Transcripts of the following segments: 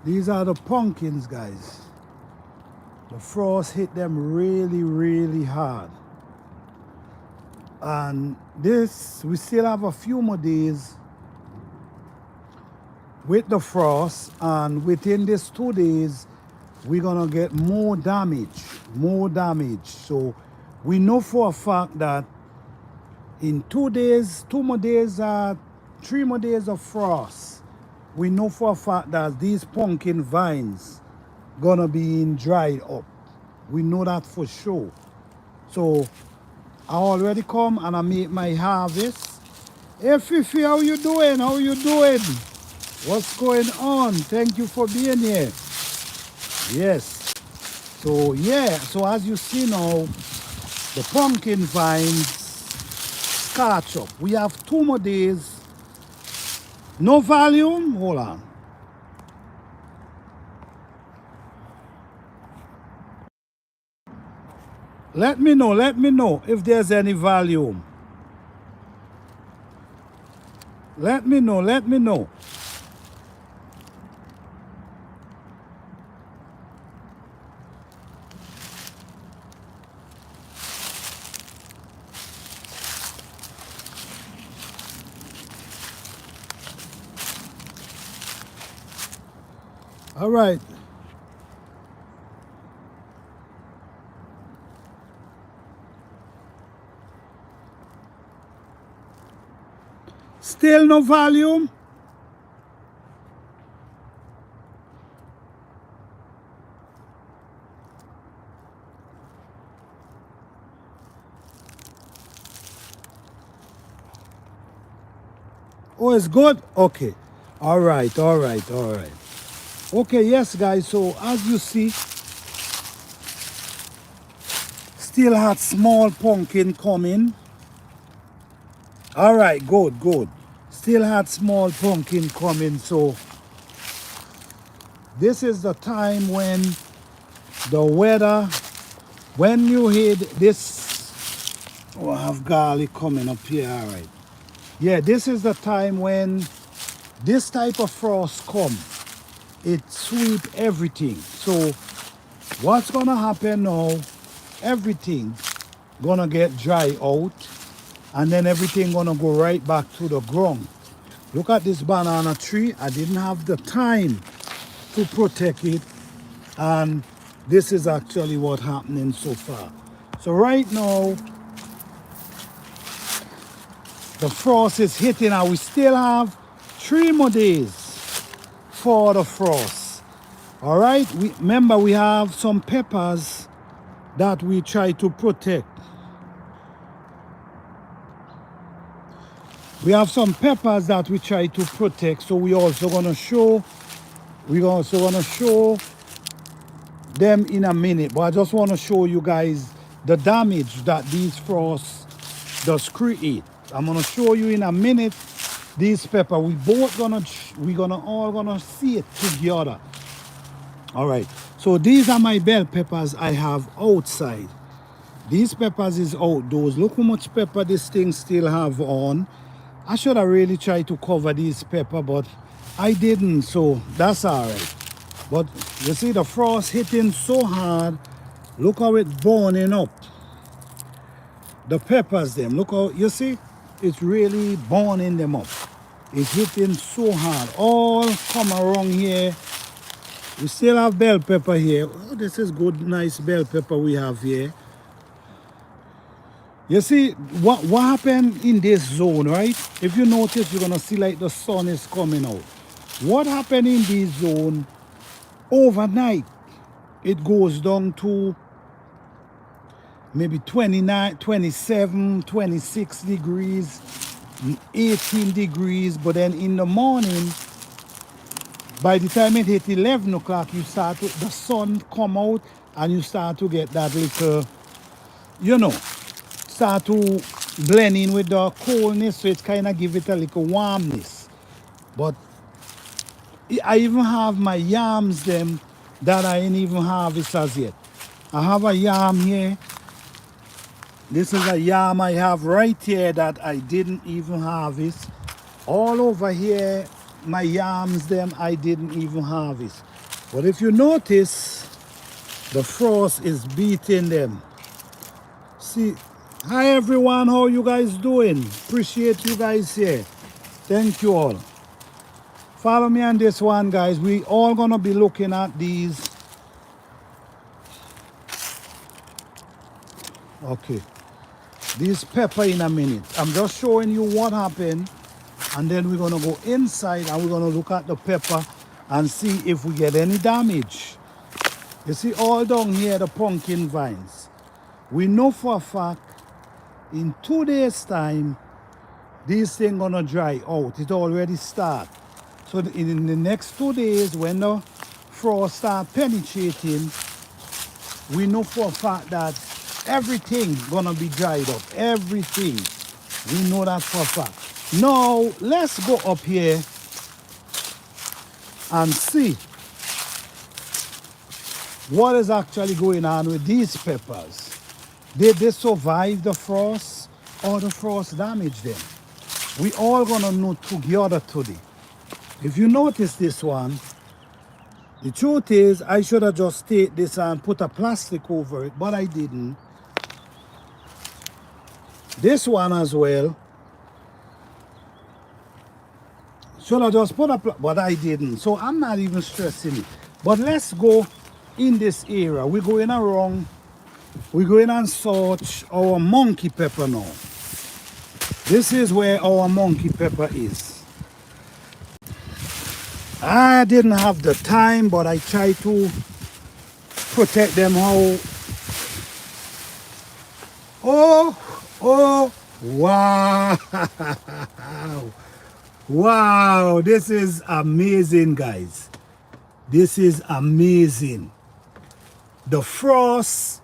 These are the pumpkins, guys. The frost hit them really, really hard. And this, we still have a few more days with the frost, and within these 2 days, we're gonna get more damage. So we know for a fact that in 2 days, 2 more days, 3 more days of frost, we know for a fact that these pumpkin vines gonna be in dried up. We know that for sure. So I already come and I make my harvest. Hey Fifi, how you doing? How you doing? What's going on? Thank you for being here. Yes. So yeah, so as you see now, the pumpkin vines catch up. We have 2 more days. No volume? Hold on. Let me know if there's any volume. Let me know. All right. Still no volume? Oh, it's good? Okay. All right. Okay, yes, guys. So as you see, still had small pumpkin coming. All right, good. Still had small pumpkin coming. So this is the time when the weather, when you hit this, oh, I have garlic coming up here. All right. Yeah, this is the time when this type of frost come. It sweep everything. So what's gonna happen now? Everything gonna get dry out, and then everything gonna go right back to the ground. Look at this banana tree. I didn't have the time to protect it, and this is actually what's happening so far. So right now, the frost is hitting, and we still have 3 more days for the frost. All right, remember we have some peppers that we try to protect. We have some peppers that we try to protect, so we're also gonna show them in a minute. But I just want to show you guys the damage that these frosts does create. I'm gonna show you in a minute these pepper. We're gonna all see it together. All right. So these are my bell peppers I have outside. These peppers is outdoors. Look how much pepper this thing still have on. I should have really tried to cover these pepper, but I didn't, so that's all right. But you see the frost hitting so hard. Look how it's burning up. The peppers them, look how, you see? It's really burning them up. It's hitting so hard. All come around here. We still have bell pepper here. Oh, this is good, nice bell pepper we have here. You see, what happened in this zone, right? If you notice, you're gonna see like the sun is coming out. What happened in this zone, overnight, it goes down to maybe 29, 27, 26 degrees, 18 degrees, but then in the morning, by the time it hit 11 o'clock, the sun come out and you start to get that little, start to blend in with the coldness, so it kind of give it a little warmness. But I even have my yams them that I ain't even harvest as yet. I have a yam here. This is a yam I have right here that I didn't even harvest. All over here, my yams them I didn't even harvest. But if you notice, the frost is beating them. See, hi everyone, how you guys doing? Appreciate you guys here. Thank you all. Follow me on this one, guys. We all gonna be looking at these. Okay, these pepper in a minute. I'm just showing you what happened, and then we're gonna go inside and we're gonna look at the pepper and see if we get any damage. You see all down here, the pumpkin vines. We know for a fact in 2 days time, these things gonna dry out. It already start. So in the next 2 days, when the frost start penetrating, we know for a fact that everything gonna be dried up. Everything. We know that for a fact. Now, let's go up here and see what is actually going on with these peppers. Did they survive the frost or the frost damaged them? We all gonna know together today. If you notice this one, the truth is I should have just take this and put a plastic over it, but I didn't. This one as well, should have just put a but I didn't. So I'm not even stressing it. But let's go in this area. We're going around, we're going and search our monkey pepper now. This is where our monkey pepper is. I didn't have the time, but I tried to protect them how. Oh, wow. Wow, this is amazing, guys. This is amazing. The frost,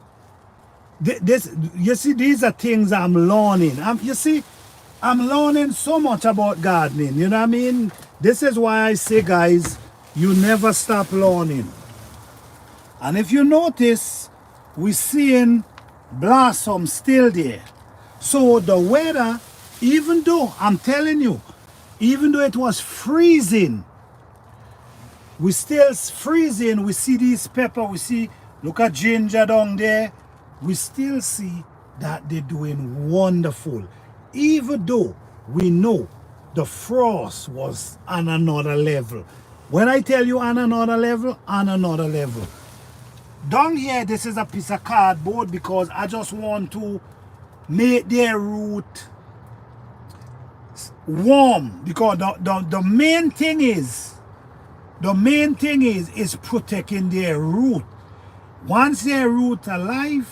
you see, these are things I'm learning. You see, I'm learning so much about gardening, you know what I mean? This is why I say, guys, you never stop learning. And if you notice, we're seeing blossom still there. So the weather, even though, I'm telling you, even though it was freezing, we still freezing. We see these pepper, we see, look at ginger down there. We still see that they're doing wonderful. Even though we know the frost was on another level. When I tell you on another level, on another level. Down here, this is a piece of cardboard because I just want to make their root warm. Because the main thing is protecting their root. Once their root alive,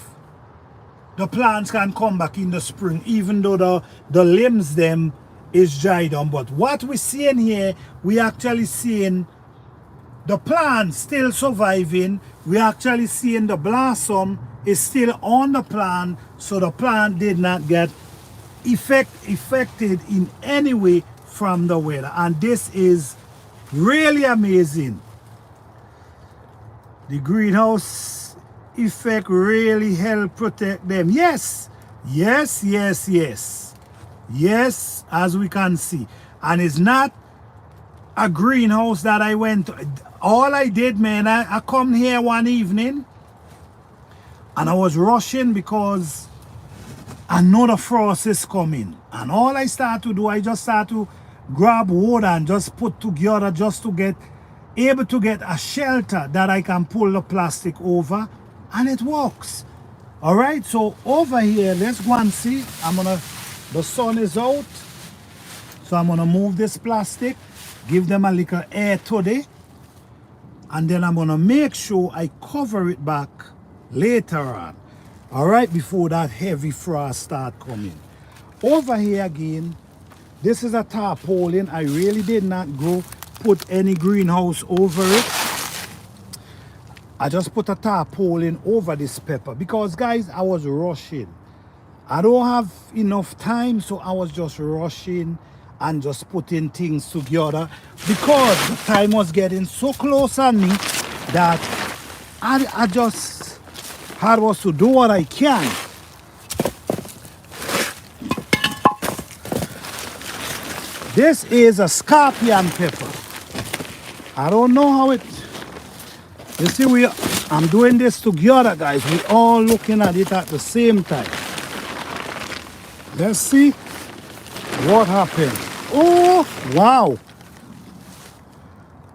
the plants can come back in the spring, even though the limbs them is dried on. But what we're seeing here, we actually seeing the plant still surviving. We actually seeing the blossom is still on the plant, so the plant did not get affected in any way from the weather. And this is really amazing. The greenhouse effect really help protect them. Yes, yes, yes, yes. Yes, as we can see. And it's not a greenhouse that I went to. All I did, man, I come here one evening and I was rushing because I know the frost is coming. And all I start to do, I just start to grab wood and just put together just to get able to get a shelter that I can pull the plastic over, and it works. All right, so over here, let's go and see. The sun is out, so I'm gonna move this plastic, give them a little air today, and then I'm gonna make sure I cover it back later on. All right, before that heavy frost start coming. Over here again, this is a tarpaulin. I really did not put any greenhouse over it. I just put a tarpaulin over this pepper because, guys, I was rushing. I don't have enough time, so I was just rushing and just putting things together because the time was getting so close on me that I just had to do what I can. This is a scorpion pepper. I don't know how it You see, I'm doing this together, guys. We all looking at it at the same time. Let's see what happened. Oh, wow.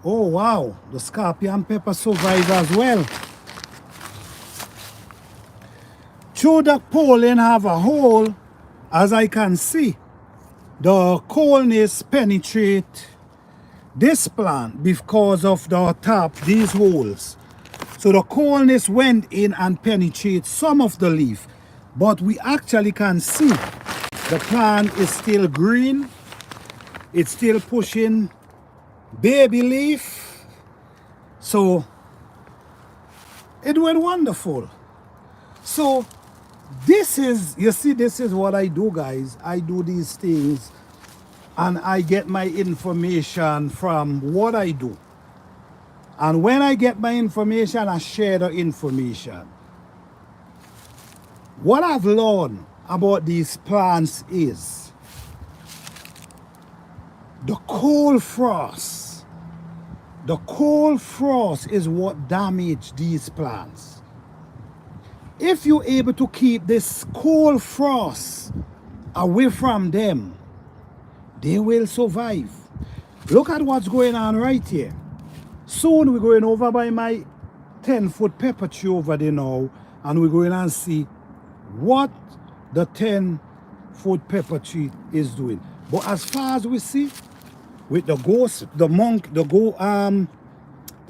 Oh, wow. The scorpion pepper survived as well. Through the pollen have a hole, as I can see. The coldness penetrate this plant because of the top, these holes. So the coldness went in and penetrate some of the leaf. But we actually can see the plant is still green. It's still pushing baby leaf. So it went wonderful. So this is, you see, this is what I do, guys. I do these things and I get my information from what I do. And when I get my information, I share the information. What I've learned about these plants is the cold frost. The cold frost is what damaged these plants. If you're able to keep this cold frost away from them, they will survive. Look at what's going on right here. Soon we're going over by my 10-foot pepper tree over there now, and we're going and see what the 10-foot pepper tree is doing. But as far as we see, with the ghost, the monk, the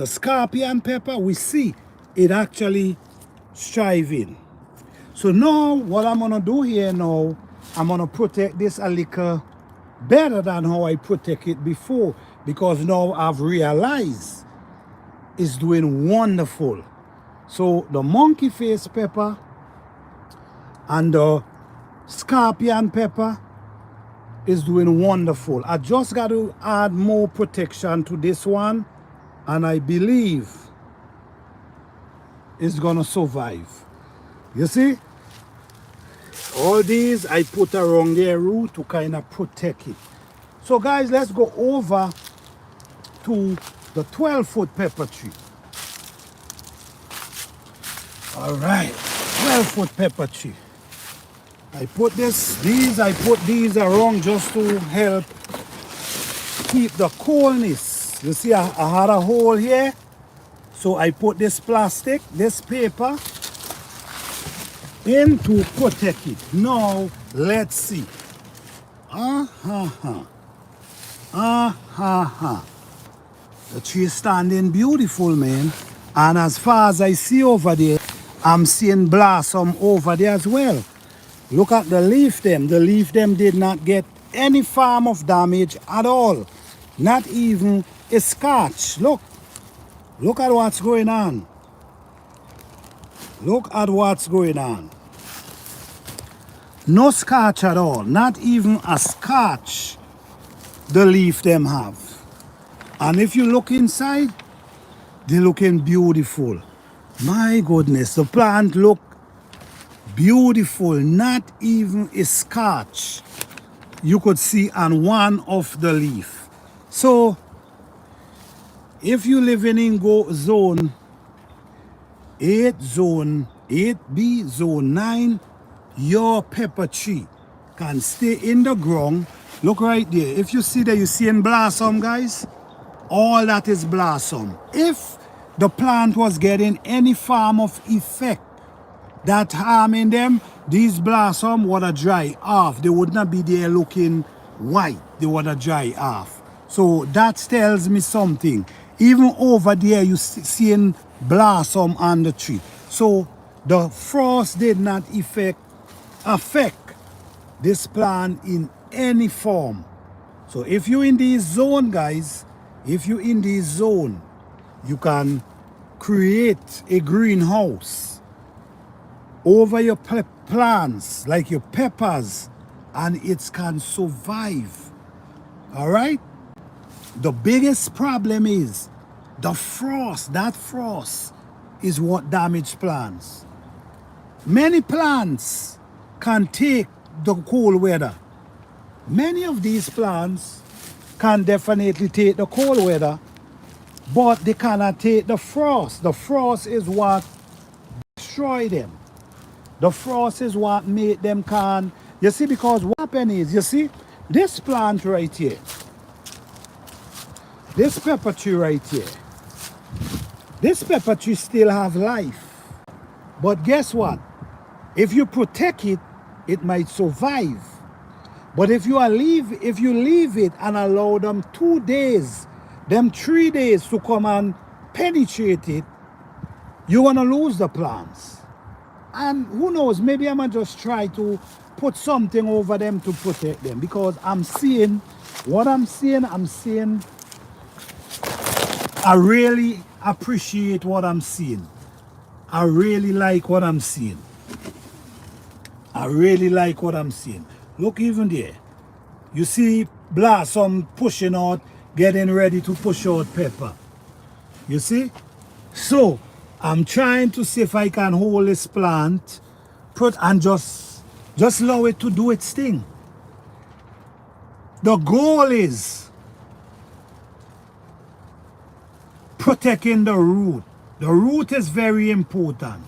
scorpion pepper, we see it actually striving. So now what I'm gonna do here now, I'm gonna protect this a little better than how I protect it before, because now I've realized it's doing wonderful. So the monkey face pepper and the scorpion pepper is doing wonderful. I just got to add more protection to this one, and I believe it's gonna survive. You see, all these I put around their root to kind of protect it. So guys, let's go over to the 12-foot pepper tree. All right, 12-foot pepper tree. I put these around just to help keep the coldness. You see, I had a hole here, so I put this plastic, this paper in to protect it. Now let's see. The tree is standing beautiful, man. And as far as I see over there, I'm seeing blossom over there as well. Look at the leaf them. The leaf them did not get any form of damage at all. Not even a scratch. Look at what's going on. Look at what's going on. No scratch at all. Not even a scratch the leaf them have. And if you look inside, they're looking beautiful. My goodness, the plant look beautiful. Not even a scratch you could see on one of the leaf. So if you live in zone 8, zone 8B, zone 9, your pepper tree can stay in the ground. Look right there. If you see that, you see in blossom, guys, all that is blossom. If the plant was getting any form of effect that harming them, these blossom would have dry off. They would not be there looking white. They would have dry off. So that tells me something. Even over there, you seeing blossom on the tree. So the frost did not affect this plant in any form. So if you're in this zone, guys, if you're in this zone, you can create a greenhouse over your plants, like your peppers, and it can survive. All right? The biggest problem is the frost. That frost is what damages plants. Many plants can take the cold weather. Many of these plants can definitely take the cold weather, but they cannot take the frost. The frost is what destroy them. The frost is what made them can. You see, because what happened is, you see, this plant right here, this pepper tree right here, this pepper tree still have life. But guess what? If you protect it, it might survive. But if you leave it and allow them 2 days, them 3 days to come and penetrate it, you're gonna lose the plants. And who knows, maybe I'm gonna just try to put something over them to protect them, because I'm seeing I really appreciate what I'm seeing. I really like what I'm seeing. I really like what I'm seeing. Look, even there. You see blossom pushing out, getting ready to push out pepper. You see? So, I'm trying to see if I can hold this plant and just allow it to do its thing. The goal is protecting the root. The root is very important.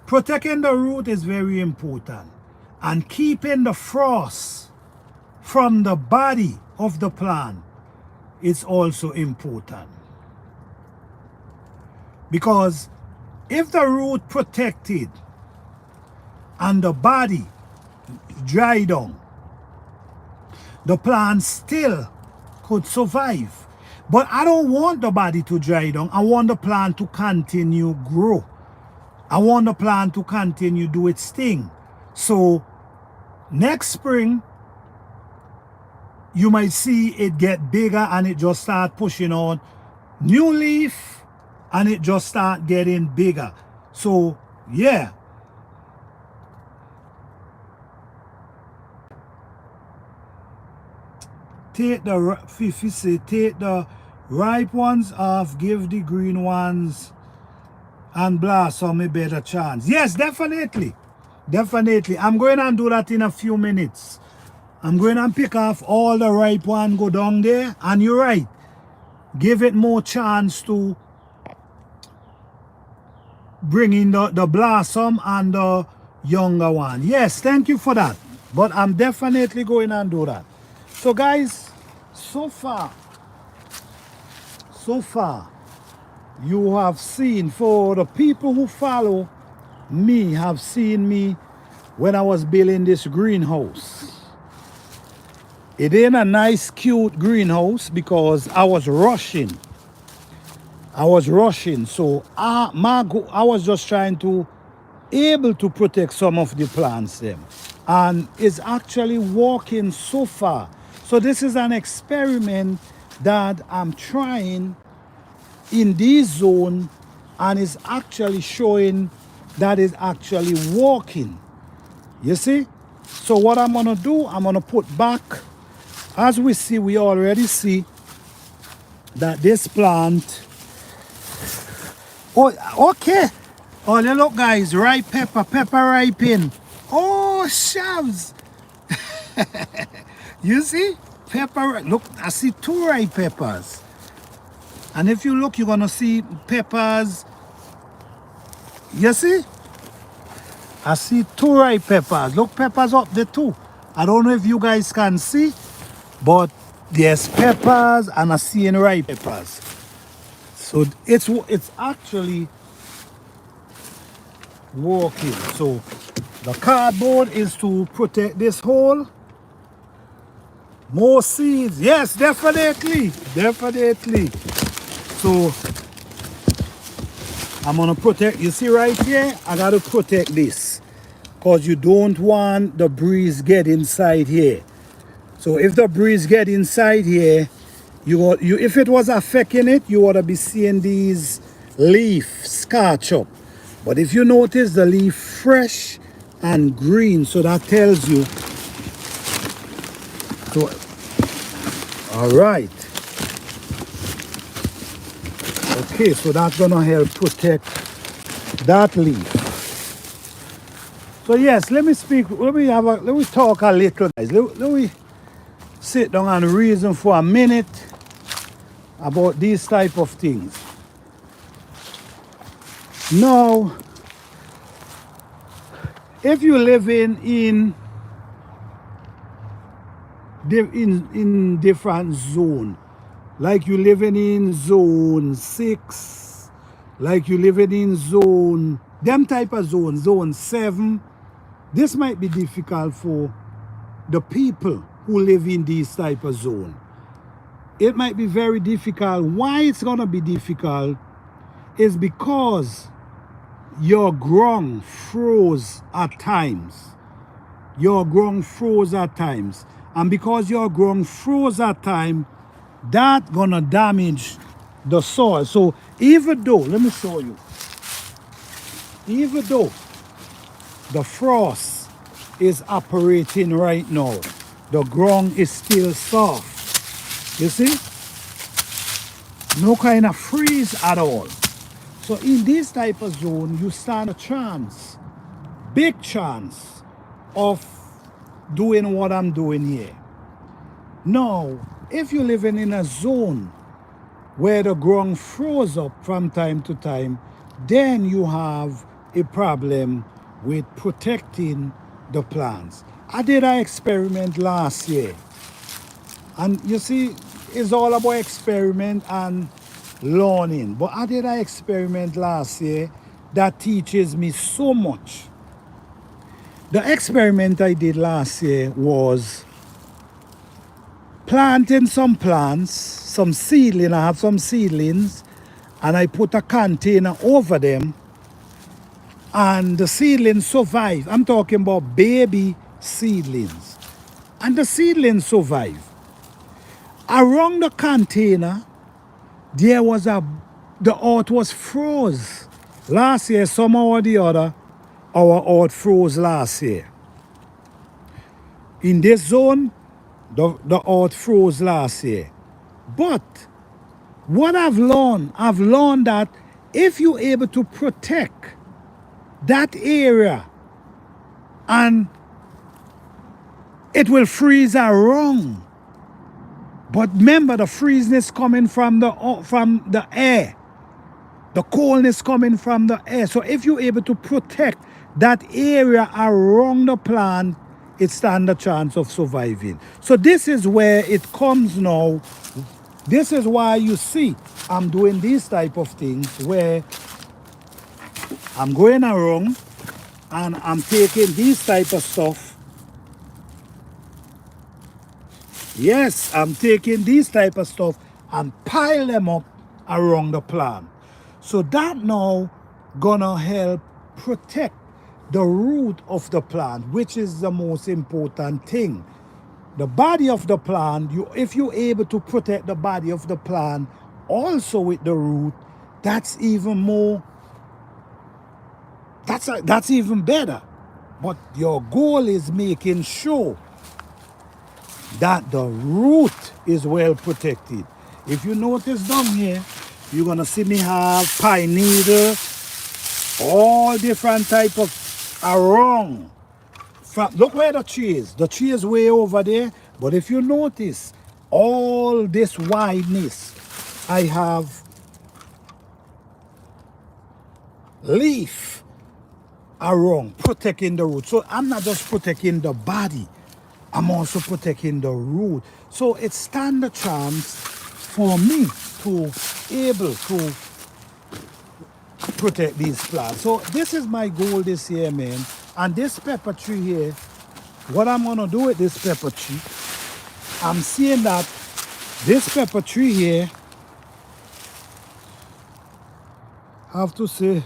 Protecting the root is very important. And keeping the frost from the body of the plant is also important. Because if the root protected and the body dry down, the plant still could survive. But I don't want the body to dry down. I want the plant to continue grow. I want the plant to continue do its thing. So next spring, you might see it get bigger and it just start pushing out new leaf and it just start getting bigger. So yeah. Take the ripe ones off, give the green ones and blossom a better chance. Yes, definitely. Definitely. I'm going to do that in a few minutes. I'm going to pick off all the ripe one, go down there. And you're right. Give it more chance to bring in the blossom and the younger one. Yes, thank you for that. But I'm definitely going to do that. So guys, so far, you have seen, for the people who follow me, have seen me when I was building this greenhouse. It ain't a nice, cute greenhouse because I was rushing. So I was just trying to able to protect some of the plants them. And it's actually working so far. So this is an experiment that I'm trying in this zone, and it's actually showing that it's actually working. You see? So what I'm gonna do, I'm gonna put back, as we see, we already see that this plant, oh, okay. Oh, look guys, ripe pepper ripen. Oh, shells. You see? Pepper, look, I see 2 ripe peppers. And if you look, you're gonna see peppers. You see? I see 2 ripe peppers. Look, peppers up there too. I don't know if you guys can see, but there's peppers and I see ripe peppers. So it's actually working. So the cardboard is to protect this hole. More seeds. Yes, definitely. So I'm gonna protect, you see right here, I gotta protect this because you don't want the breeze get inside here. So if the breeze get inside here, if it was affecting it, you ought to be seeing these leaf scorch up. But if you notice, the leaf fresh and green, so that tells you. So all right. Okay, so that's gonna help protect that leaf. So yes, let me talk a little, guys. Let me sit down and reason for a minute about these type of things. Now, if you live in different zone, like you living in zone 6, like you living in zone, them type of zone 7, this might be difficult for the people who live in these type of zone. It might be very difficult. Why it's gonna be difficult is because your ground froze at times. Your ground froze at times. And because your ground froze at time, that gonna damage the soil. So even though, let me show you, even though the frost is operating right now, the ground is still soft. You see? No kind of freeze at all. So in this type of zone, you stand a chance, big chance of doing what I'm doing here. Now, if you're living in a zone where the ground froze up from time to time, then you have a problem with protecting the plants. I did an experiment last year. And you see, it's all about experiment and learning. But I did an experiment last year that teaches me so much. The experiment I did last year was planting some plants, some seedling. I have some seedlings, and I put a container over them, and the seedlings survive. I'm talking about baby seedlings. And the seedlings survive. Around the container, there was the earth was froze. Last year, somehow or the other, our earth froze last year. In this zone, the earth froze last year. But what I've learned that if you're able to protect that area, and it will freeze around. But remember, the freezing is coming from the air. The coldness coming from the air. So if you're able to protect that area around the plant, it stands a chance of surviving. So this is where it comes now. This is why you see I'm doing these type of things where I'm going around and I'm taking these type of stuff. Yes, I'm taking these type of stuff and pile them up around the plant. So that now gonna help protect the root of the plant, which is the most important thing. The body of the plant, if you're able to protect the body of the plant also with the root, that's even more, that's even better. But your goal is making sure that the root is well protected. If you notice down here, you're gonna see me have pine needle, all different type of around. Look where the tree is. The tree is way over there. But if you notice, all this wideness, I have leaf around protecting the root. So I'm not just protecting the body, I'm also protecting the root. So it stands a chance for me to able to protect these plants. So this is my goal this year, man. And this pepper tree here, what I'm gonna do with this pepper tree, I'm seeing that this pepper tree here, I have to say,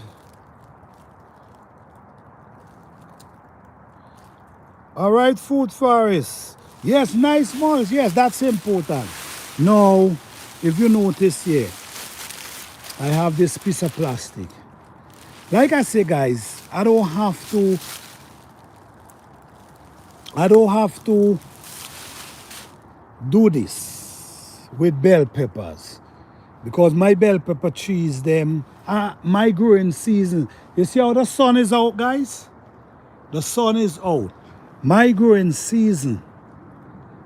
all right, food forest. Yes, nice malls. Yes, that's important. Now, if you notice here, I have this piece of plastic. Like I say, guys, I don't have to do this with bell peppers because my bell pepper trees, them, my growing season. You see how the sun is out, guys? The sun is out. My growing season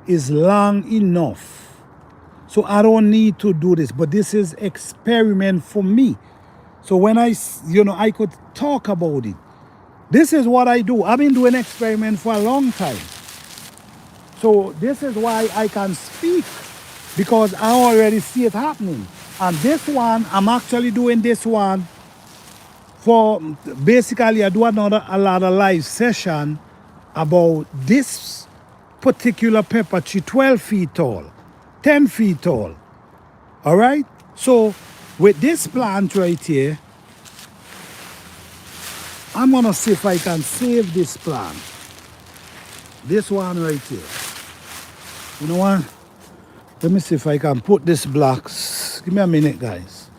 is long enough So I don't need to do this, but this is experiment for me. So when I could talk about it. This is what I do. I've been doing experiment for a long time. So this is why I can speak, because I already see it happening. And this one, I'm actually doing this one for, basically I do a lot of live session about this particular pepper tree, 12 feet tall, 10 feet tall. All right. So with this plant right here, I'm gonna see if I can save this plant. This one right here. You know what? Let me see if I can put this blocks. Give me a minute, guys.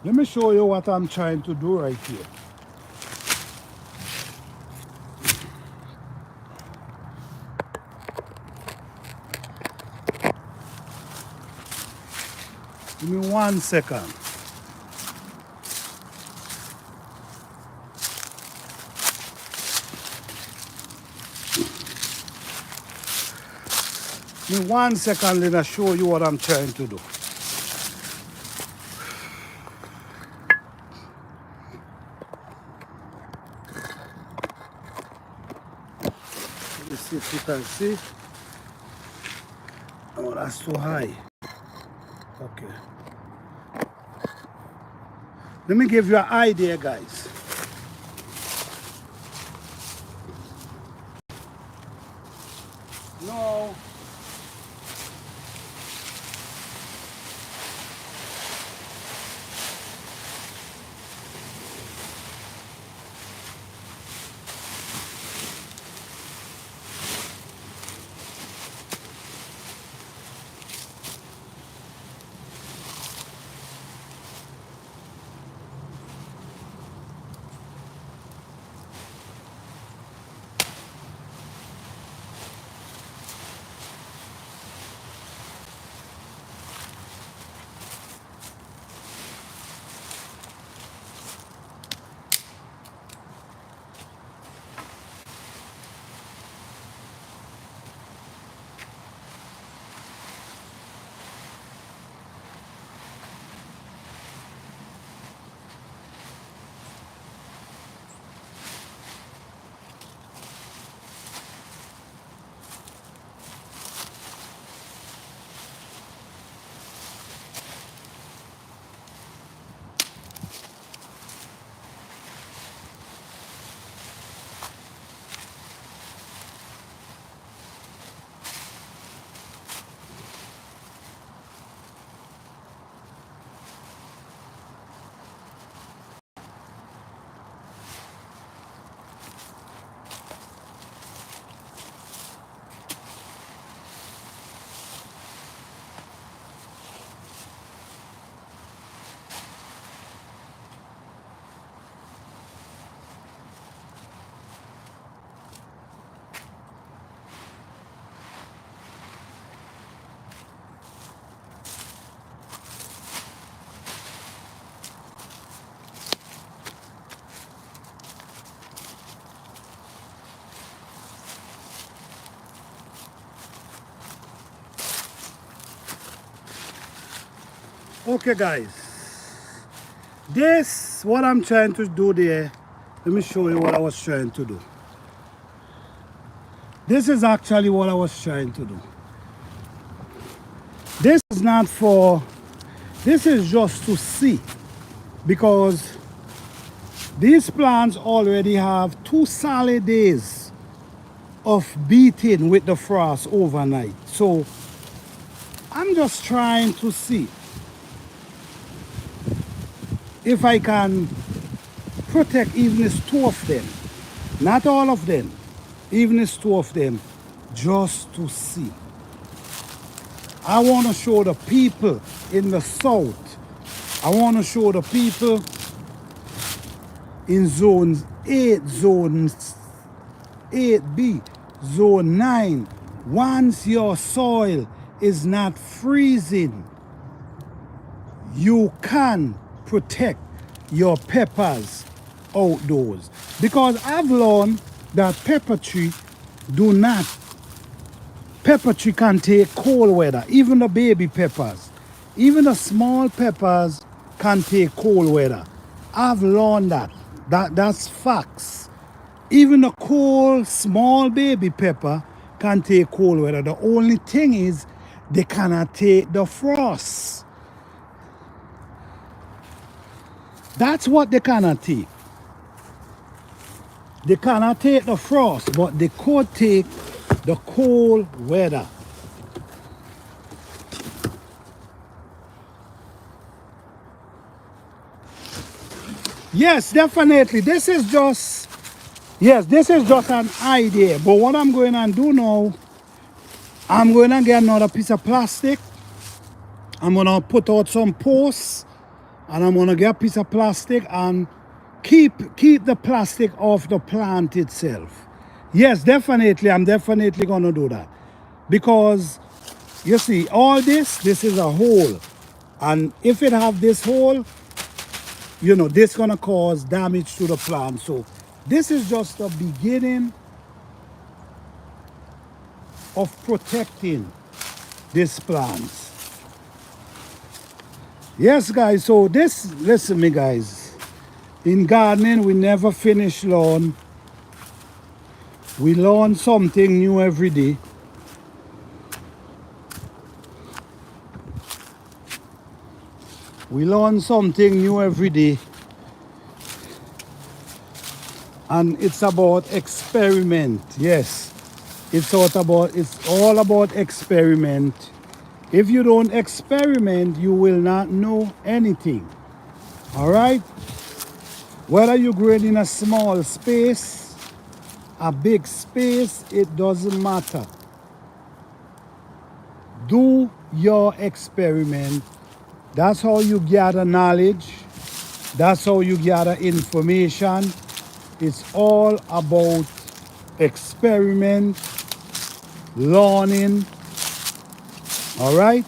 Let me show you what I'm trying to do right here. Give me 1 second. Give me 1 second, let me show you what I'm trying to do. Let's see if you can see. Oh, that's too high. Okay. Let me give you an idea, guys. No. Okay, guys. This, what I'm trying to do there, let me show you what I was trying to do. This is actually what I was trying to do. This is not for, this is just to see, because these plants already have 2 solid days of beating with the frost overnight. So I'm just trying to see if I can protect even as 2 of them, not all of them, even as 2 of them, just to see. I want to show the people in the south, I want to show the people in zones 8, zones 8B, zone 9, once your soil is not freezing, you can protect your peppers outdoors. Because I've learned that pepper tree can take cold weather, even the baby peppers. Even the small peppers can take cold weather. I've learned that. That's facts. Even the cold, small baby pepper can take cold weather. The only thing is they cannot take the frost. That's what they cannot take. They cannot take the frost, but they could take the cold weather. Yes, definitely. This is just an idea. But what I'm going to do now, I'm going to get another piece of plastic. I'm going to put out some posts, and I'm going to get a piece of plastic and keep the plastic off the plant itself. Yes, definitely. I'm definitely going to do that. Because, you see, all this is a hole. And if it have this hole, you know, this gonna cause damage to the plant. So this is just the beginning of protecting these plants. Yes, guys, so listen me guys, in gardening we never finish learn. We learn something new every day. We learn something new every day. And it's about experiment. Yes, it's all about experiment. If you don't experiment, you will not know anything. All right? Whether you're growing in a small space, a big space, it doesn't matter. Do your experiment. That's how you gather knowledge. That's how you gather information. It's all about experiment, learning. All right?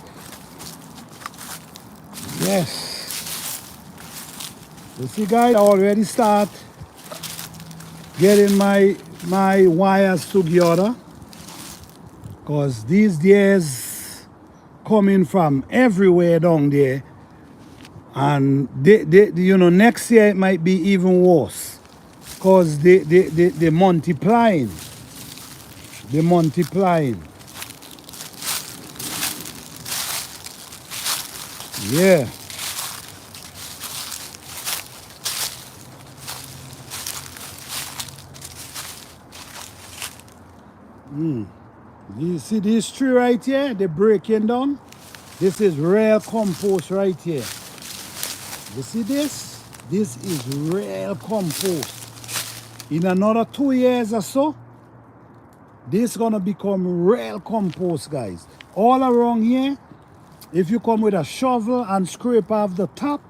Yes. You see, guys, I already start getting my wires together, because these days coming from everywhere down there, and you know, next year it might be even worse, because they multiplying. They're multiplying. Yeah. You see this tree right here? They're breaking down. This is real compost right here. You see this? This is real compost. In another 2 years or so, this is gonna become real compost, guys. All around here, if you come with a shovel and scrape off the top,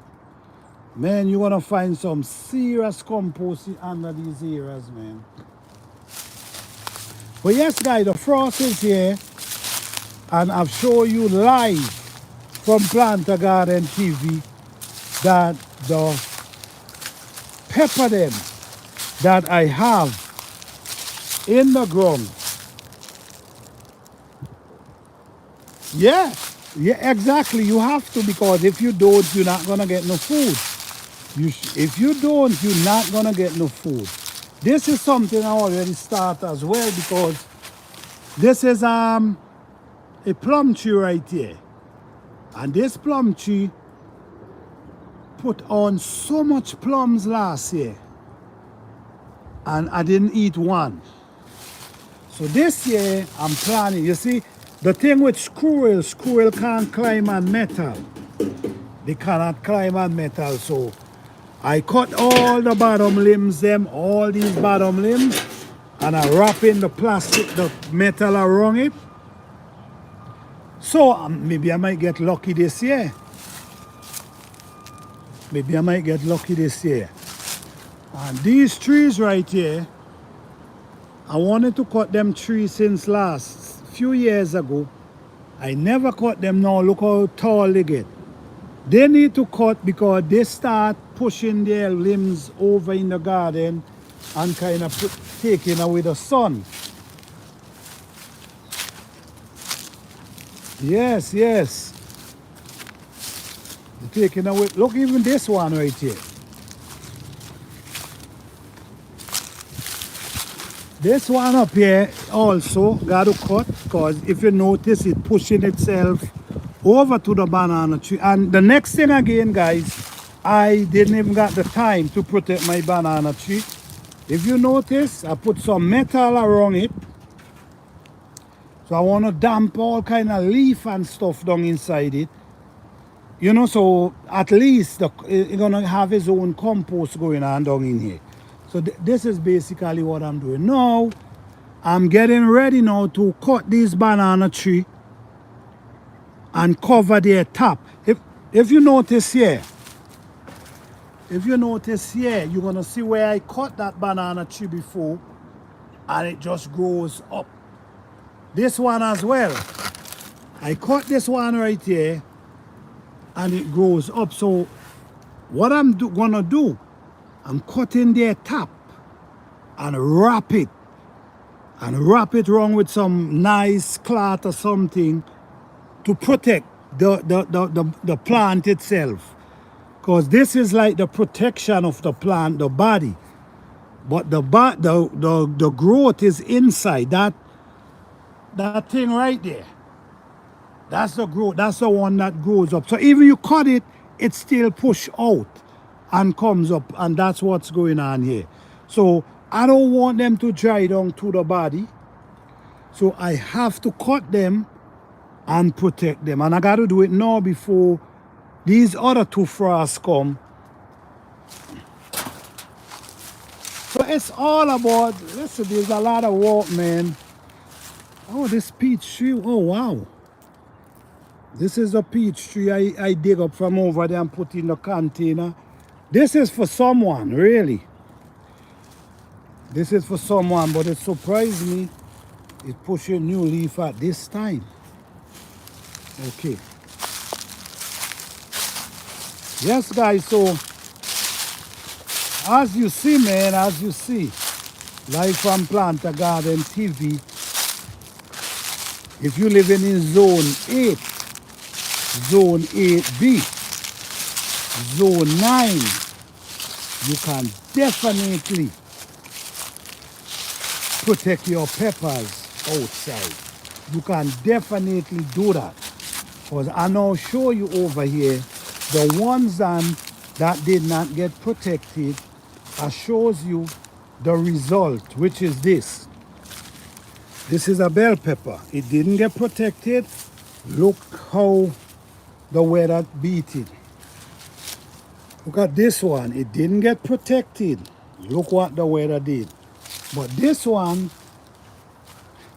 man, you're gonna find some serious compost under these areas, man. But yes, guys, the frost is here, and I've shown you live from Planter Garden TV that the pepper them that I have in the ground. Yeah, exactly. You have to, because if you don't, you're not gonna get no food. If you don't, you're not gonna get no food. This is something I already start as well, because this is a plum tree right here, and this plum tree put on so much plums last year, and I didn't eat one. So this year I'm planning. You see, the thing with squirrel can't climb on metal. They cannot climb on metal, so I cut all the bottom limbs, all these bottom limbs, and I wrap in the plastic, the metal around it. So maybe I might get lucky this year. Maybe I might get lucky this year. And these trees right here, I wanted to cut them trees since last few years ago. I never cut them now. Look how tall they get. They need to cut because they start pushing their limbs over in the garden and kind of taking away the sun. Yes, yes. They're taking away. Look, even this one right here. This one up here also got to cut because if you notice it pushing itself over to the banana tree. And the next thing again, guys, I didn't even got the time to protect my banana tree. If you notice, I put some metal around it. So I want to damp all kind of leaf and stuff down inside it. You know, so at least it's going to have his own compost going on down in here. So this is basically what I'm doing. Now, I'm getting ready now to cut this banana tree and cover their top. If you notice here, you're going to see where I cut that banana tree before and it just grows up. This one as well. I cut this one right here and it grows up. So what I'm gonna do, I'm cutting their top and wrap it around with some nice cloth or something to protect the plant itself. Because this is like the protection of the plant, the body. But the growth is inside. That thing right there. That's the growth. That's the one that grows up. So even you cut it, it still push out and comes up. And that's what's going on here. So I don't want them to dry down to the body. So I have to cut them and protect them. And I got to do it now before these other two frosts come. So it's all about, listen, there's a lot of work, man. Oh, this peach tree. Oh, wow. This is a peach tree I dig up from over there and put in the container. This is for someone, really. This is for someone, but it surprised me. It pushing new leaf at this time. Okay. Yes, guys, so as you see, man, as you see, live from Planter Garden TV, if you living in Zone 8, Zone 8B, Zone 9, you can definitely protect your peppers outside. You can definitely do that. Because I now show you over here, the ones that did not get protected, I shows you the result, which is this. This is a bell pepper. It didn't get protected. Look how the weather beat it. Look at this one. It didn't get protected. Look what the weather did. But this one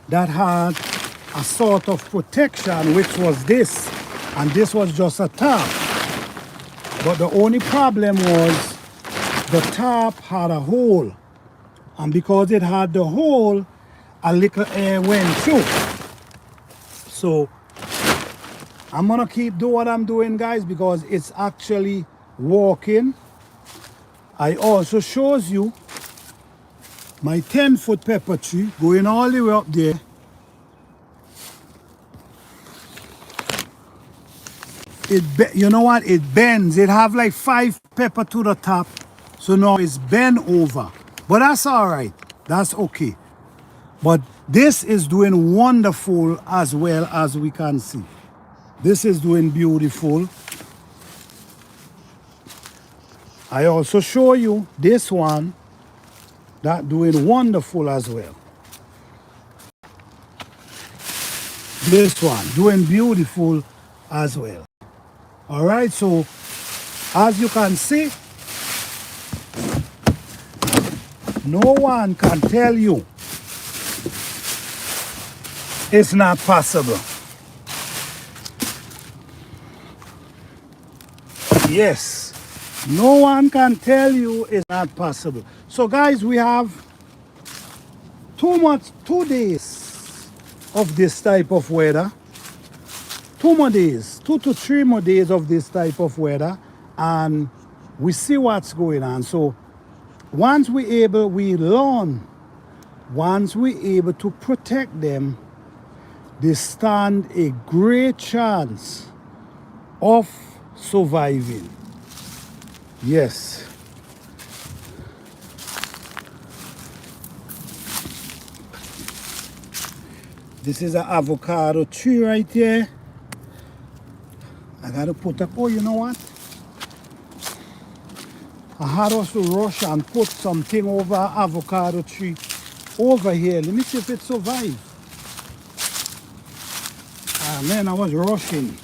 that had a sort of protection, which was this, and this was just a top. But the only problem was the top had a hole. And because it had the hole, a little air went through. So I'm gonna keep doing what I'm doing, guys, because it's actually working. I also shows you my 10-foot pepper tree going all the way up there. You know what? It bends. It have like 5 pepper to the top. So now it's bent over. But that's all right. That's okay. But this is doing wonderful as well, as we can see. This is doing beautiful. I also show you this one that doing wonderful as well. This one doing beautiful as well. All right, so as you can see, no one can tell you it's not possible. Yes, no one can tell you it's not possible. So guys, we have 2 days of this type of weather. more days, 2 to 3 more days of this type of weather, and we see what's going on. So once we learn, once we able to protect them, they stand a great chance of surviving. Yes. This is an avocado tree right here. I gotta put up, oh, you know what? I had us to rush and put something over an avocado tree over here. Let me see if it survives. Ah man, I was rushing.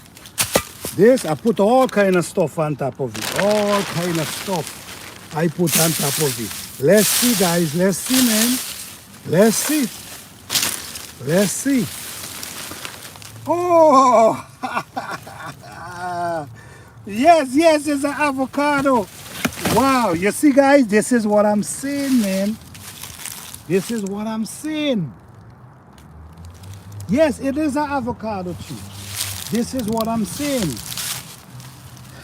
This, I put all kind of stuff on top of it. All kind of stuff I put on top of it. Let's see, guys. Let's see, man. Let's see. Let's see. Oh! Yes, it's an avocado. Wow, you see, guys, this is what I'm saying, man. This is what I'm saying. Yes, it is an avocado tree. This is what I'm saying.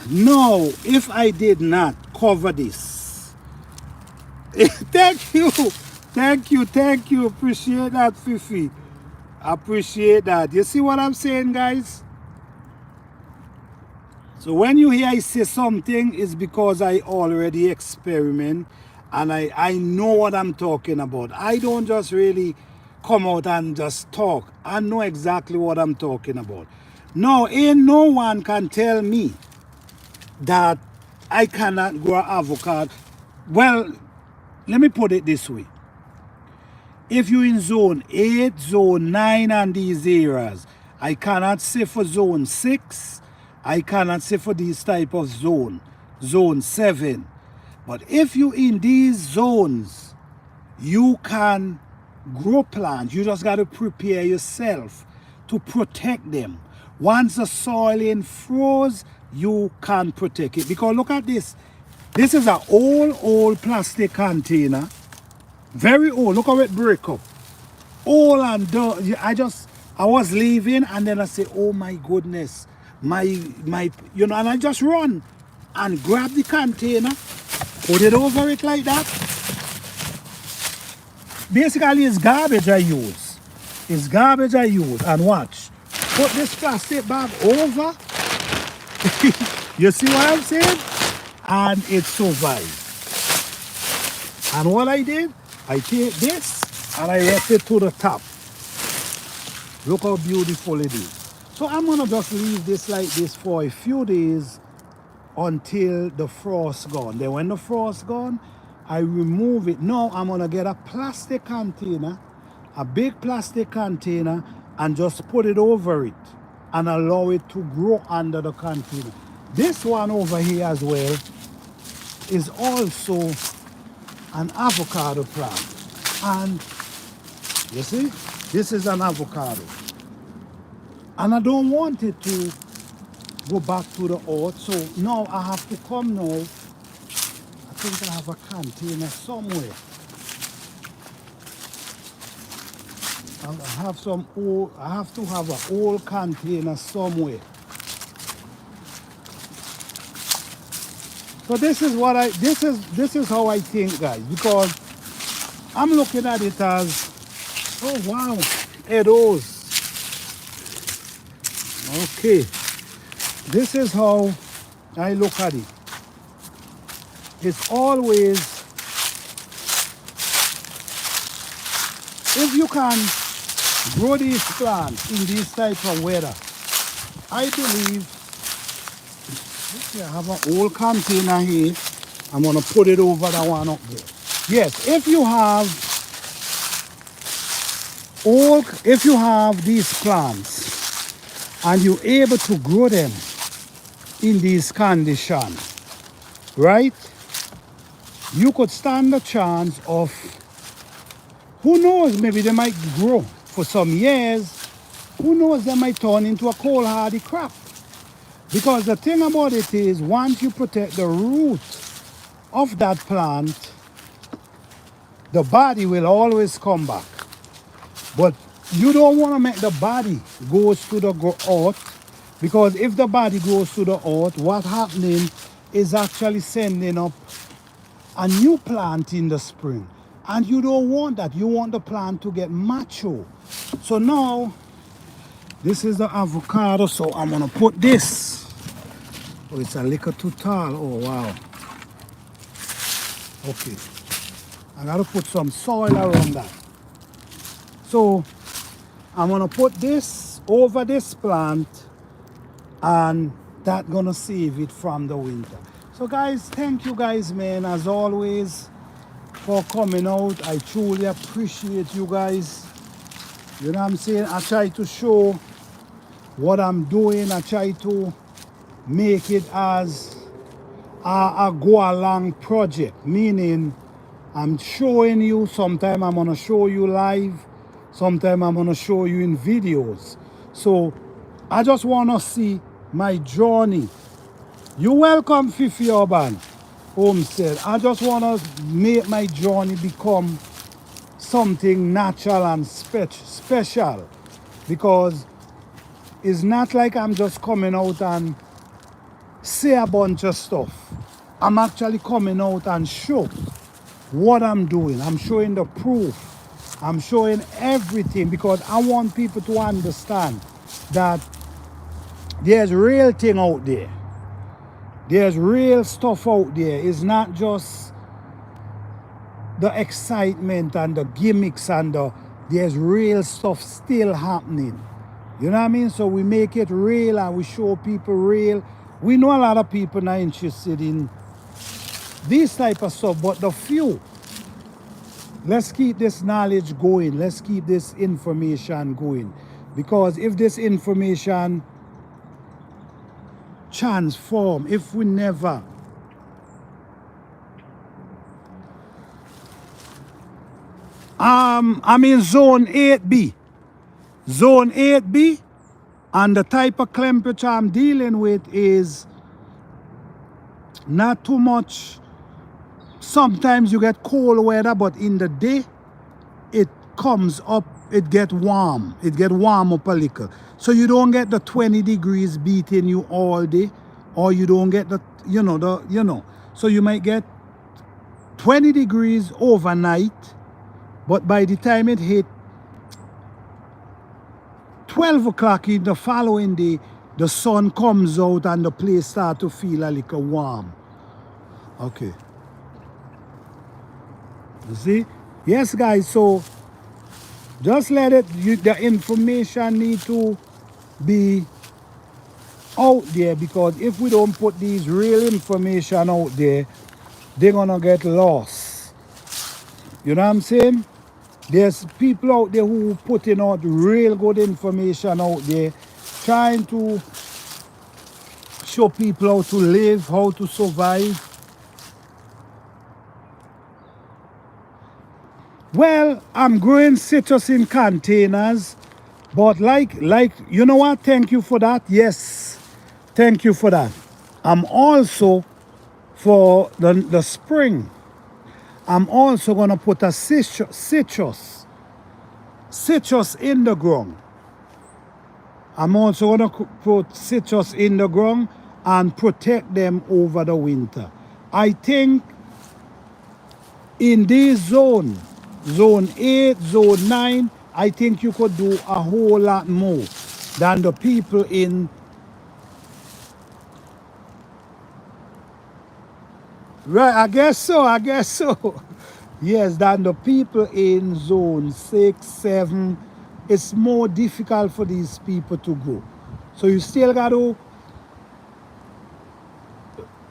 No, if I did not cover this. Thank you. Appreciate that, Fifi. Appreciate that. You see what I'm saying, guys? So when you hear I say something, it's because I already experiment and I know what I'm talking about. I don't just really come out and just talk. I know exactly what I'm talking about. No, ain't no one can tell me that I cannot grow avocado. Well, let me put it this way. If you're in zone 8, zone 9 and these areas, I cannot say for zone 6, I cannot say for these type of zone 7. But if you in these zones, you can grow plants. You just got to prepare yourself to protect them. Once the soil in froze, you can protect it. Because look at this. This is an old plastic container. Very old. Look how it break up. Old and dirty. I was leaving and then I say, oh my goodness. My, and I just run and grab the container, put it over it like that. Basically, it's garbage I use. It's garbage I use. And watch. Put this plastic bag over. You see what I'm saying? And it survived. And what I did, I take this and I left it to the top. Look how beautiful it is. So I'm gonna just leave this like this for a few days until the frost gone. Then when the frost gone, I remove it. Now I'm gonna get a plastic container, a big plastic container, and just put it over it and allow it to grow under the container. This one over here as well is also an avocado plant. And you see, this is an avocado. And I don't want it to go back to the earth. So now I have to come now. I think I have a container somewhere. I have to have an old container somewhere. So this is how I think, guys, because I'm looking at it as, oh wow, Edos. Okay, this is how I look at it. It's always, if you can grow these plants in this type of weather, I believe, okay, I have an old container here. I'm gonna put it over that one up there. Yes, if you have these plants and you're able to grow them in these conditions, right? You could stand a chance of, who knows, maybe they might grow for some years. Who knows, they might turn into a cold hardy crop. Because the thing about it is, once you protect the root of that plant, the body will always come back. But you don't want to make the body goes to the earth Because if the body goes to the earth, what's happening is actually sending up a new plant in the spring. And you don't want that. You want the plant to get mature. So now, this is the avocado. So I'm going to put this. Oh, it's a little too tall. Oh, wow. Okay. I got to put some soil around that. So I'm going to put this over this plant, and that's going to save it from the winter. So guys, thank you guys, man, as always, for coming out. I truly appreciate you guys. You know what I'm saying? I try to show what I'm doing. I try to make it as a go-along project, meaning I'm showing you. Sometime I'm going to show you live. Sometime I'm going to show you in videos. So I just want to see my journey. You welcome, Fifi Urban Homestead. I just want to make my journey become something natural and special, because it's not like I'm just coming out and say a bunch of stuff. I'm actually coming out and show what I'm doing. I'm showing the proof. I'm showing everything, because I want people to understand that there's real thing out there. There's real stuff out there. It's not just the excitement and the gimmicks and there's real stuff still happening. You know what I mean? So we make it real and we show people real. We know a lot of people not interested in this type of stuff, but the few. Let's keep this knowledge going. Let's keep this information going. Because if this information transform, if we never I'm in zone 8B. Zone 8B, and the type of temperature I'm dealing with is not too much. Sometimes you get cold weather, but in the day it comes up, it get warm. It get warm up a little. So you don't get the 20 degrees beating you all day, or you don't get the, so you might get 20 degrees overnight, but by the time it hit 12 o'clock in the following day, the sun comes out and the place start to feel a little warm. Okay. You see? Yes, guys, so just let it, the information need to be out there, because if we don't put these real information out there, they're gonna get lost. You know what I'm saying? There's people out there who putting out real good information out there, trying to show people how to live, how to survive. Well, I'm growing citrus in containers, but like, you know what? Thank you for that. Yes, thank you for that. I'm also, for the spring, I'm also gonna put a citrus in the ground. I'm also gonna put citrus in the ground and protect them over the winter. I think in this zone 8, zone 9, I think you could do a whole lot more than the people in right, I guess so. Yes, than the people in zone 6, 7. It's more difficult for these people to grow. So you still got to,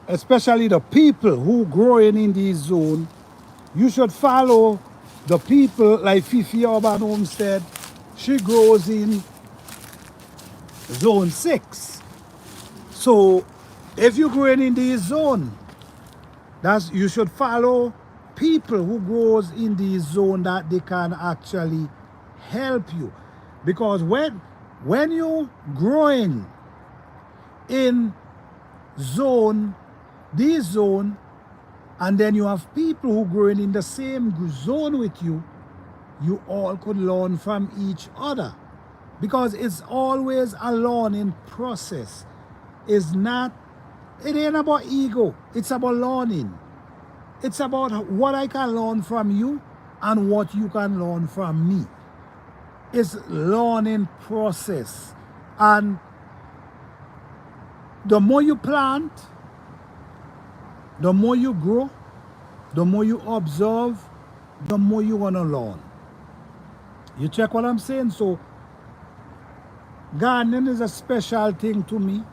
especially the people who growing in this zone, you should follow the people like Fifi Urban Homestead. She grows in zone 6. So if you're growing in this zone, you should follow people who grows in this zone that they can actually help you. Because when you growing in this zone, and then you have people who growing in the same zone with you, you all could learn from each other. because it's always a learning process. It's not, it ain't about ego. It's about learning. It's about what I can learn from you and what you can learn from me. It's learning process. And the more you plant, the more you grow, the more you observe, the more you want to learn. You check what I'm saying? So gardening is a special thing to me.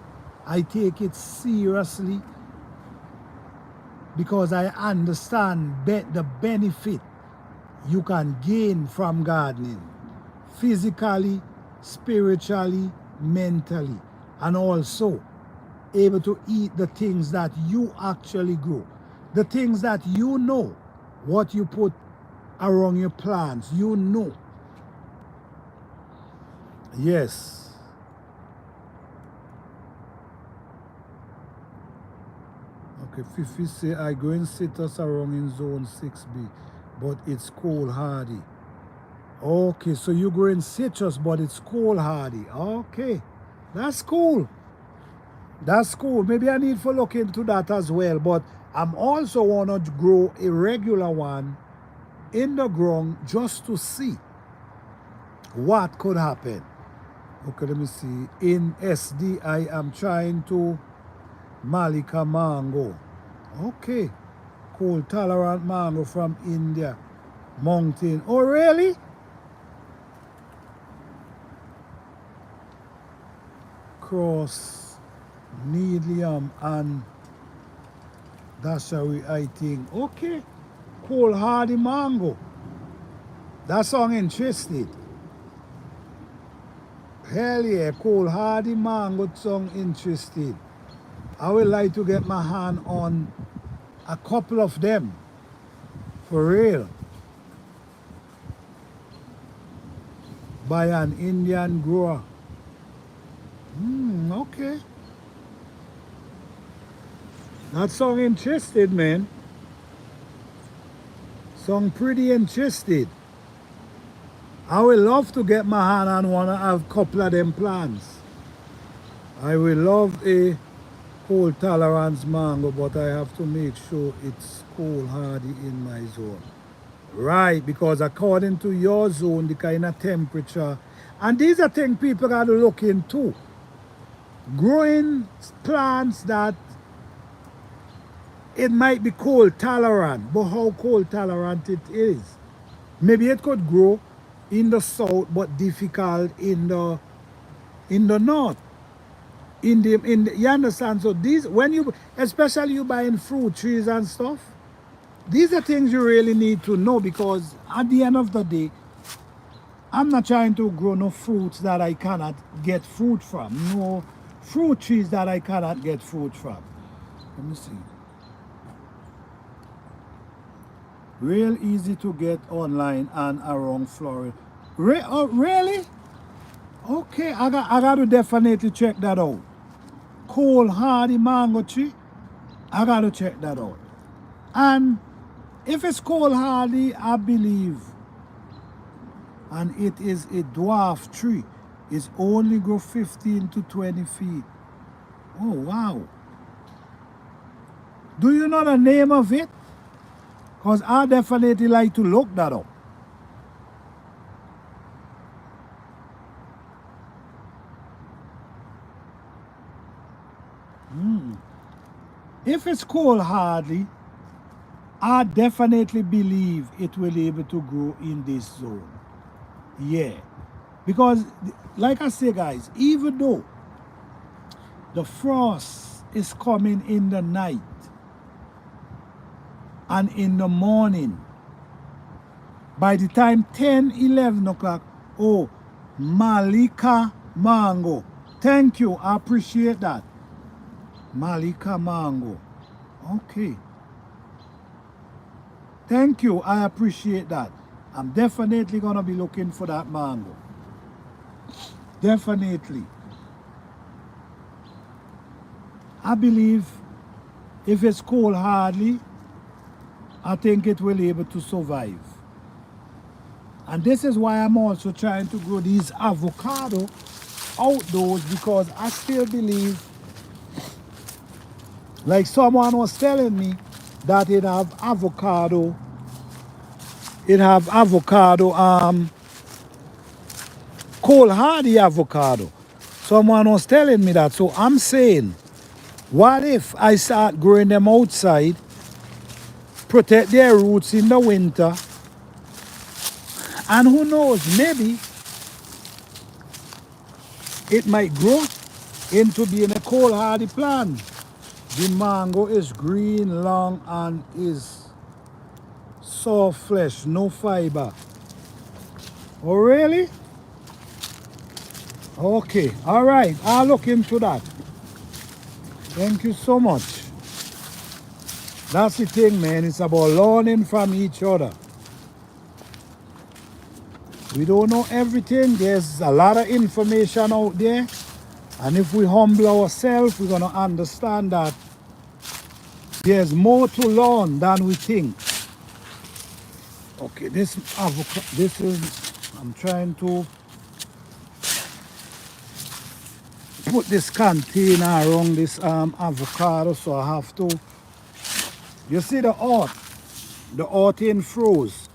I take it seriously because I understand the benefit you can gain from gardening, physically, spiritually, mentally, and also able to eat the things that you actually grow, the things that you know, what you put around your plants, you know. Yes. Okay, Fifi say I go in citrus around in zone 6B, but it's cold hardy. Okay, so you grow in citrus, but it's cold hardy. Okay, that's cool. That's cool. Maybe I need to look into that as well, but I'm also want to grow a regular one in the ground just to see what could happen. Okay, let me see. In SD, I am trying to Malika mango. Okay. Cold tolerant mango from India. Mountain. Oh, really? Cross, medium, and dashari, I think. Okay. Cold hardy mango. That sounds interesting. Hell yeah, cold hardy mango sounds interesting. I would like to get my hand on a couple of them. For real. By an Indian grower. Okay. That sounds interesting, man. Sound pretty interesting. I would love to get my hand on one of a couple of them plants. I will love a cold tolerance mango, but I have to make sure it's cold hardy in my zone. Right, because according to your zone, the kind of temperature, and these are things people got to look into. Growing plants that it might be cold tolerant, but how cold tolerant it is. Maybe it could grow in the south, but difficult in the north. You understand? So these, when you, especially you buying fruit trees and stuff, these are things you really need to know, because at the end of the day, I'm not trying to grow no fruits that I cannot get fruit from. No fruit trees that I cannot get fruit from. Let me see. Real easy to get online and around Florida. Oh, really? Okay, I got to definitely check that out. Cold hardy mango tree, I got to check that out. And if it's cold hardy, I believe, and it is a dwarf tree, it's only grow 15 to 20 feet. Oh, wow. Do you know the name of it? Because I definitely like to look that up. If it's cold hardy, I definitely believe it will be able to grow in this zone. Yeah. Because, like I say, guys, even though the frost is coming in the night and in the morning, by the time 10, 11 o'clock, oh, Malika mango. Thank you. I appreciate that. Malika mango. Okay. Thank you. I appreciate that. I'm definitely going to be looking for that mango. Definitely. I believe if it's cold hardy, I think it will be able to survive. And this is why I'm also trying to grow these avocado outdoors, because I still believe, like someone was telling me, that it have avocado, cold hardy avocado. Someone was telling me that. So I'm saying, what if I start growing them outside, protect their roots in the winter, and who knows, maybe it might grow into being a cold hardy plant. The mango is green, long, and is soft flesh, no fiber. Oh, really? Okay, all right, I'll look into that. Thank you so much. That's the thing, man. It's about learning from each other. We don't know everything. There's a lot of information out there. And if we humble ourselves, we're going to understand that there's more to learn than we think. Okay, this is, I'm trying to put this container around this avocado, so I have to, you see the earth in froze.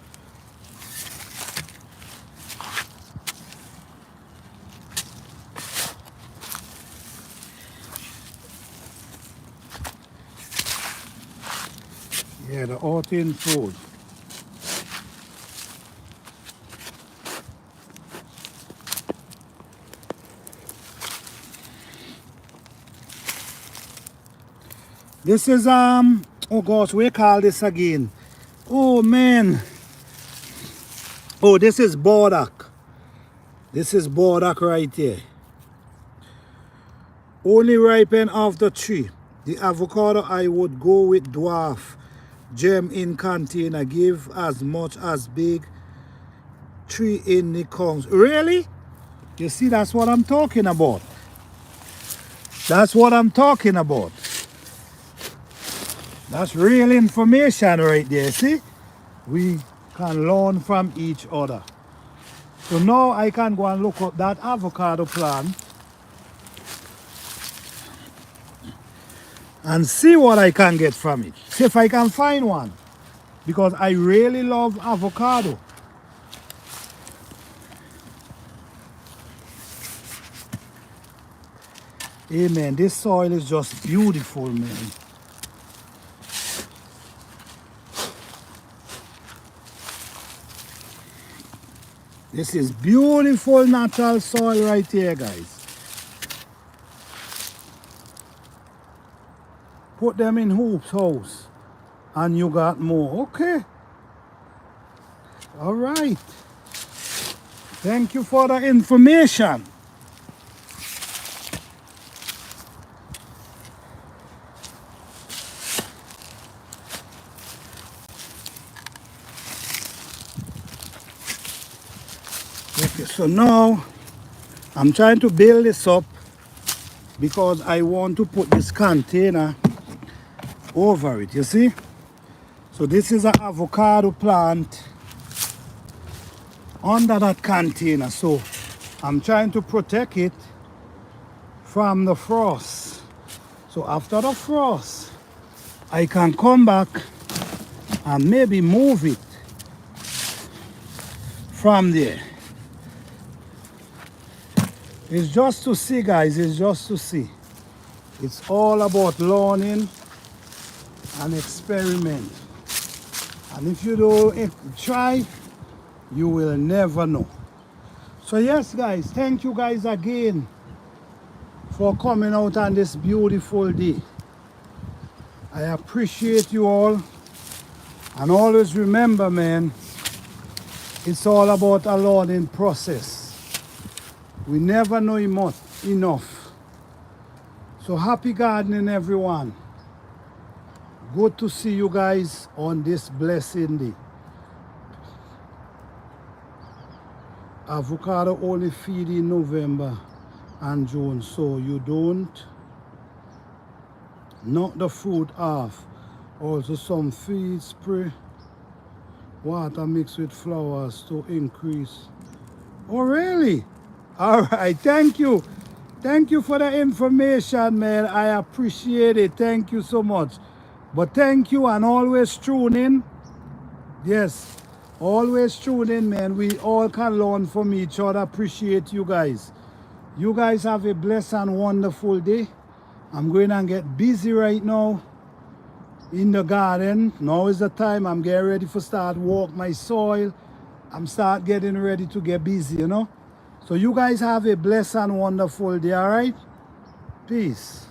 Yeah, the earth in froze. This is oh gosh, we call this again. Oh man. Oh, this is burdock. This is burdock right here. Only ripen off the tree. The avocado I would go with dwarf gem in container. Give as much as big tree in the cones. Really? You see, that's what I'm talking about. That's what I'm talking about. That's real information right there, see? We can learn from each other. So now I can go and look up that avocado plant and see what I can get from it. See if I can find one. Because I really love avocado. Amen. This soil is just beautiful, man. This is beautiful natural soil right here, guys. Put them in Hoop's house and you got more. Okay. All right. Thank you for the information. Okay, so now I'm trying to build this up because I want to put this container over it, you see? So this is an avocado plant under that container. So I'm trying to protect it from the frost. So after the frost, I can come back and maybe move it from there. It's just to see, guys, it's just to see. It's all about learning and experiment. And if you don't try, you will never know. So yes, guys, thank you guys again for coming out on this beautiful day. I appreciate you all. And always remember, man, it's all about a learning process. We never know enough. So happy gardening, everyone. Good to see you guys on this blessed day. Avocado only feed in November and June, so you don't knock the fruit off. Also some feed spray Water mixed with flowers to increase. Oh, really? All right. Thank you. Thank you for the information, man. I appreciate it. Thank you so much. But thank you and always tune in. Yes. Always tune in, man. We all can learn from each other. Appreciate you guys. You guys have a blessed and wonderful day. I'm going to get busy right now in the garden. Now is the time. I'm getting ready to start walk my soil. I'm start getting ready to get busy, you know. So you guys have a blessed and wonderful day, all right? Peace.